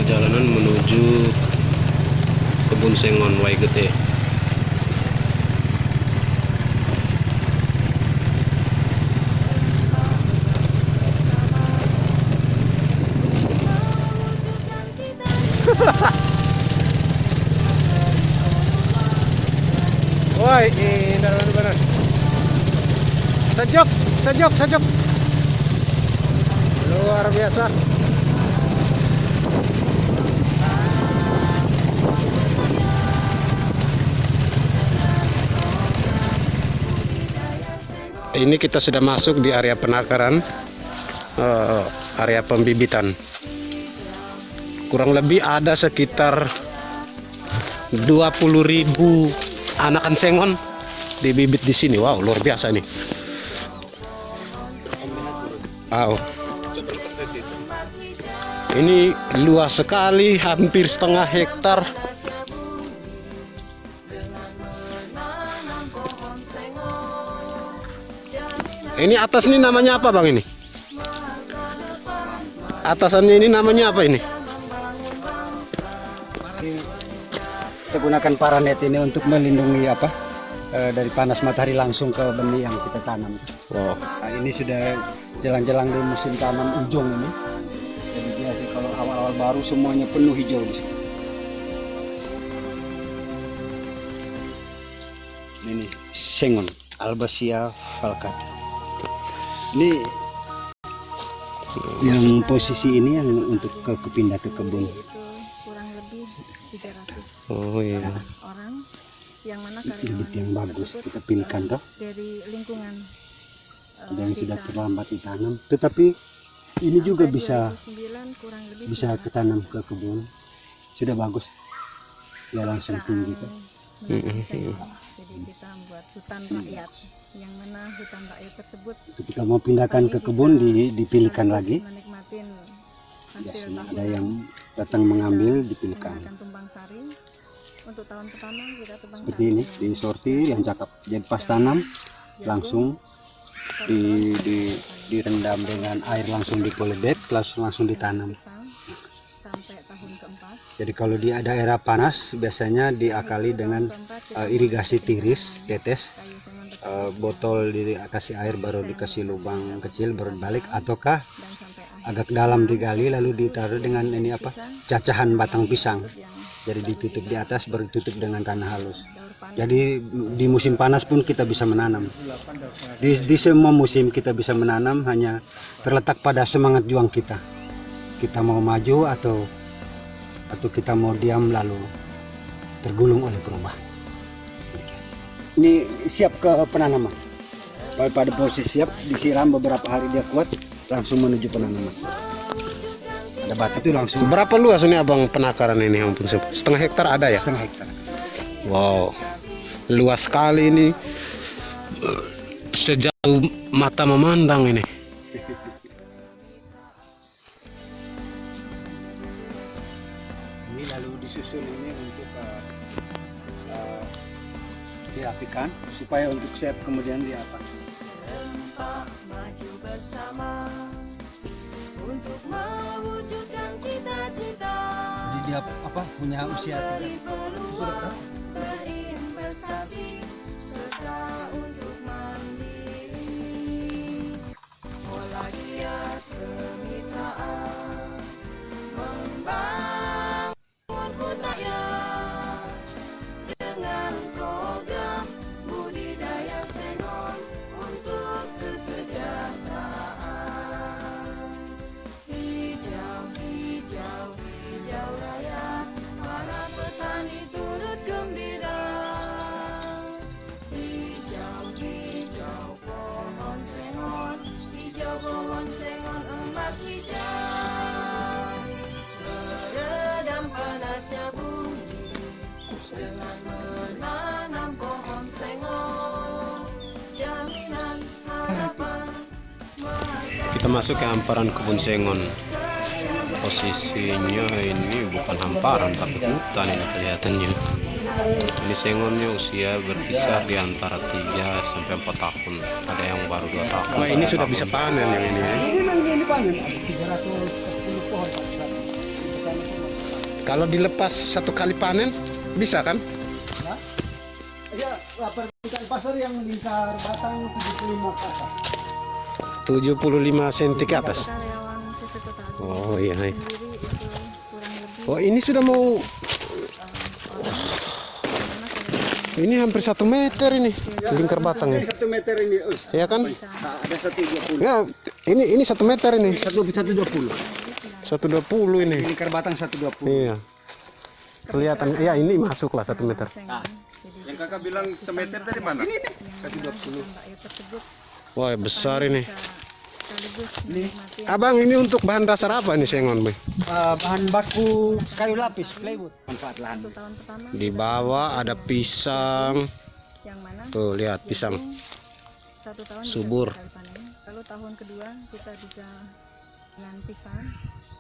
perjalanan menuju Kebun Sengon Waigete. Woi, benar-benar. Sejuk, sejuk, sejuk. Luar biasa. Ini kita sudah masuk di area penakaran, area pembibitan. Kurang lebih ada sekitar 20.000 anakan sengon dibibit di sini. Wow, luar biasa nih. Wow. Ini luas sekali, hampir setengah hektar. Ini atas ini namanya apa bang ini? Atasannya ini namanya apa ini? Kita gunakan paranet ini untuk melindungi dari panas matahari langsung ke benih yang kita tanam. Wow. Nah, ini sudah jelang-jelang di musim tanam ujung ini. Jadi biasa kalau awal-awal baru semuanya penuh hijau di sini. Ini sengon Albacea falcata. Ini yang posisi ini yang untuk kepindah ke kebun. Itu kurang lebih 300 Oh iya. orang yang mana Bibit yang bagus tersebut, kita pilihkan toh. dari lingkungan Ada yang sudah desa. terlambat ditanam, tetapi ini juga Sampai bisa 2009 kurang lebih bisa 900 ketanam ke kebun. Sudah bagus. Ya langsung tinggi tuh. menanam sengon. Jadi kita membuat hutan rakyat yang mana hutan rakyat tersebut Ketika mau pindahkan ke kebun dipilihkan sekaligus lagi. menikmatin hasil Biasanya ada tahunan. yang datang mengambil dipilihkan. Menggunakan tumbang sari. Untuk tahun pertama kita tumbang Seperti sari ini dengan disortir yang cakep. Jadi pas tanam jagung, langsung sorghum, direndam dengan air, langsung dipoledek, langsung ditanam. pisang sampai tahun keempat. Jadi kalau di daerah panas biasanya diakali dengan irigasi tiris, tetes. Kayu sengon tersebut Botol dikasih air baru dikasih lubang kecil baru balik, ataukah dan sampai agak dalam digali lalu ditaruh dengan ini cacahan batang pisang, yang jadi ditutup di atas baru ditutup dengan tanah halus. daur panas Jadi di musim panas pun kita bisa menanam, di semua musim kita bisa menanam, hanya terletak pada semangat juang kita mau maju atau kita mau diam lalu tergulung oleh perubahan. Ini siap ke penanaman. Pada posisi siap, disiram beberapa hari dia kuat, langsung menuju penanaman. Ada batu itu langsung Berapa luas ini abang penakaran ini? Ampun, setengah hektar ada ya? setengah hektar. Wow, luas sekali ini. Sejauh mata memandang ini. Ini lalu disusun ini untuk dirapikan supaya untuk siap kemudian diapa. Maju bersama untuk mewujudkan cita-cita. Jadi dia punya usia Berpeluang, berinvestasi serta untuk mandiri. Pola giat kemitraan membangun budaya dengan program budidaya sengon untuk kesejahteraan. Hijau, hijau, hijau raya, para petani turut gembira. Hijau, hijau pohon sengon, hijau pohon sengon emas hijau. Meredam panasnya bumi dengan menanam pohon sengon, jaminan harapan masa. Kita masuk ke hamparan Kebun Sengon. Posisinya ini bukan hamparan tapi hutan ini kelihatannya. Ini sengonnya usia berkisar di antara 3 sampai 4 tahun. Ada yang baru 2 tahun. Wah, ini sudah bisa panen yang ini ya. Ini panen ada 310 pohon Pak. Kalau dilepas satu kali panen bisa kan? Ya, permintaan pasar yang lingkar batang 75 ke atas. 75 cm ke atas. Karyawan sesuatu tadi Oh iya. sendiri itu kurang lebih Oh ini sudah mau, orang gimana kalau ini hampir 1 meter ini lingkar batangnya. 1 meter ini. Ya kan? Ada 120. Ya, ini 1 meter ini. 120. 120 ini. Lingkar batang 120. Iya. Kelihatan, ya ini masuk lah 1 meter. sengon. Jadi Yang kakak bilang semeter dari mana? yang hutan rakyat tersebut Wah besar ini. bisa sekaligus menikmati Abang ini untuk bahan dasar apa nih sengon, Boy? Bahan baku kayu lapis plywood. Manfaat lahan. 1 tahun pertama Di bawah ada pisang. yang mana Tuh lihat pisang. 1 tahun bisa Subur. 2 kali panen. Lalu tahun kedua kita bisa dengan pisang.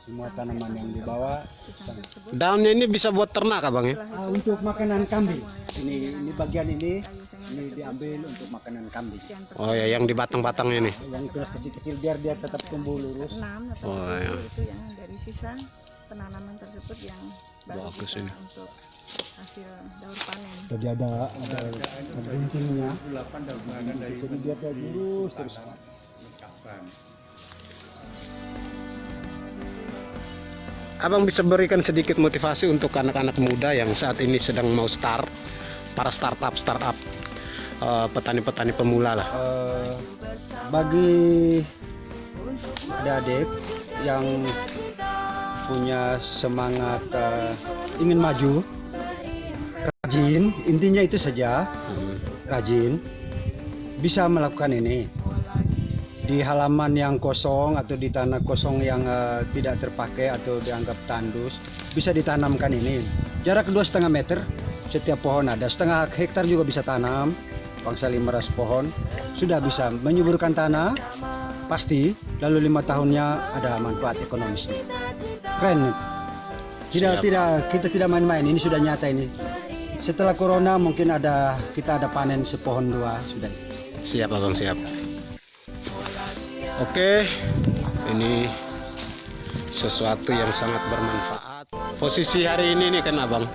Semua tanaman yang dibawa Pisang tersebut Daunnya ini bisa buat ternak, Abang ya? setelah itu untuk makanan kambing. mulai ada Ini bagian ini kayu sengon ini tersebut diambil untuk makanan kambing. sekian persen. Oh ya, yang di batang-batangnya ini. Yang terus kecil-kecil biar dia tetap tumbuh lurus. 6 atau Oh, 10 iya. itu yang dari sisa penanaman tersebut yang baru Bagus kita ini. untuk hasil daur panen. Jadi ada guntingnya. Jadi dia kayak lurus terus. Abang bisa berikan sedikit motivasi untuk anak-anak muda yang saat ini sedang mau start, para startup, petani-petani pemula lah. Bagi adik-adik yang punya semangat ingin maju, rajin, intinya itu saja, rajin, bisa melakukan ini. Di halaman yang kosong atau di tanah kosong yang tidak terpakai atau dianggap tandus, bisa ditanamkan ini. Jarak 2,5 meter setiap pohon ada, setengah hektar juga bisa tanam, bangsa 500 pohon, sudah bisa menyuburkan tanah, pasti, lalu 5 tahunnya ada manfaat ekonomisnya. Keren. Siap. Kita tidak main-main, ini sudah nyata ini. Setelah corona mungkin kita ada panen sepohon 2 sudah. Siap, Abang, siap. Oke, ini sesuatu yang sangat bermanfaat. Posisi hari ini nih kan, Abang,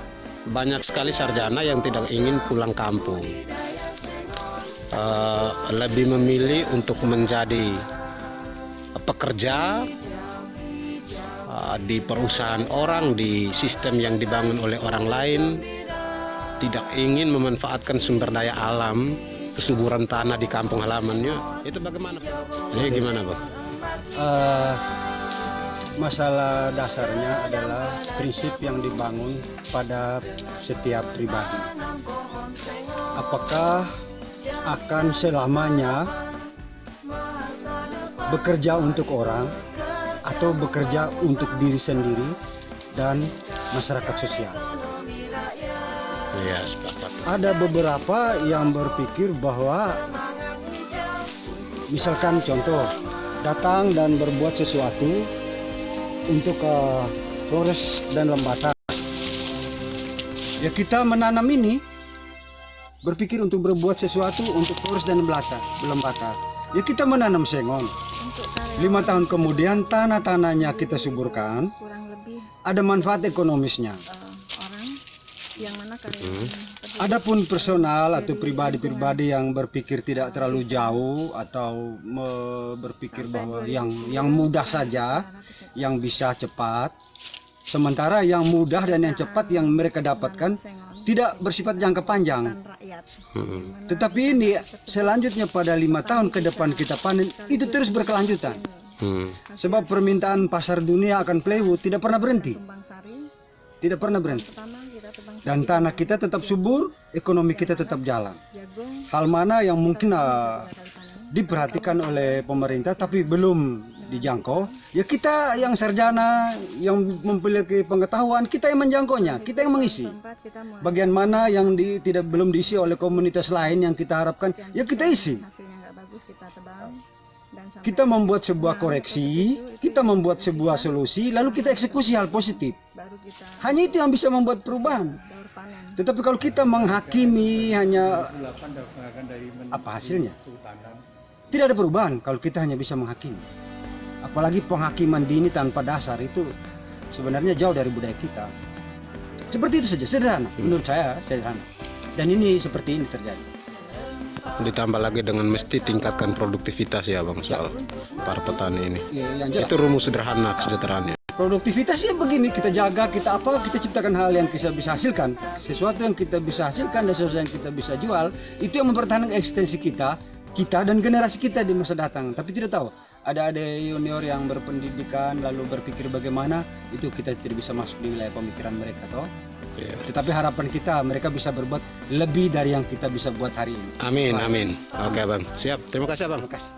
banyak sekali sarjana yang tidak ingin pulang kampung. Lebih memilih untuk menjadi pekerja di perusahaan orang, di sistem yang dibangun oleh orang lain, tidak ingin memanfaatkan sumber daya alam, kesuburan tanah di kampung halamannya. Itu bagaimana, Pak? Jadi gimana, Pak? Masalah dasarnya adalah prinsip yang dibangun pada setiap pribadi. Apakah akan selamanya bekerja untuk orang atau bekerja untuk diri sendiri dan masyarakat sosial? Iya, sepakat. Ada beberapa yang berpikir bahwa misalkan contoh datang dan berbuat sesuatu untuk Flores dan Lembata, ya kita menanam ini berpikir untuk berbuat sesuatu untuk Flores dan Lembata, ya kita menanam sengon. Untuk karyawan 5 tahun kemudian tanah-tanahnya kita suburkan, kurang lebih ada manfaat ekonomisnya. orang yang mana karyawan tersebut Adapun personal atau pribadi-pribadi yang berpikir tidak terlalu jauh atau berpikir bahwa yang mudah saja, yang bisa cepat, sementara yang mudah dan yang cepat yang mereka dapatkan tidak bersifat jangka panjang. hutan rakyat. Tetapi ini selanjutnya pada 5 tahun ke depan kita panen, itu terus berkelanjutan. Sebab permintaan pasar dunia akan plywood tidak pernah berhenti, Tumbang sari tidak pernah berhenti. pertama kita tebang sari, Dan tanah kita tetap subur, ekonomi kita tetap jalan. jagung Hal mana yang mungkin 3 kali panen. diperhatikan oleh pemerintah tapi belum dijangkau, ya kita yang sarjana yang memiliki pengetahuan, kita yang menjangkaunya, kita yang mengisi. Keempat, kita mulai Bagian mana yang belum diisi oleh komunitas lain yang kita harapkan, ya kita isi. hasilnya nggak bagus kita tebang dan sampai Kita membuat sebuah koreksi, kita membuat sebuah solusi, lalu kita eksekusi hal positif. baru kita Hanya itu yang bisa membuat perubahan. daur panen. Tetapi kalau kita menghakimi hanya apa hasilnya? Tidak ada perubahan kalau kita hanya bisa menghakimi. Apalagi penghakiman dini tanpa dasar itu sebenarnya jauh dari budaya kita. Seperti itu saja, sederhana. Menurut saya sederhana. Dan ini seperti ini terjadi. Ditambah lagi dengan mesti tingkatkan produktivitas ya bang soal para petani ini. Ya, yang jelas. Itu rumus sederhana kesejahteraannya. Produktivitas ya begini, kita jaga, kita ciptakan hal yang kita bisa hasilkan. Sesuatu yang kita bisa hasilkan dan sesuatu yang kita bisa jual, itu yang mempertahankan eksistensi kita dan generasi kita di masa datang. Tapi tidak tahu, ada junior yang berpendidikan lalu berpikir bagaimana, itu kita tidak bisa masuk di wilayah pemikiran mereka toh. Ya. Tetapi harapan kita mereka bisa berbuat lebih dari yang kita bisa buat hari ini. Amin, amin. Oke bang, siap. Terima kasih bang. Terima kasih.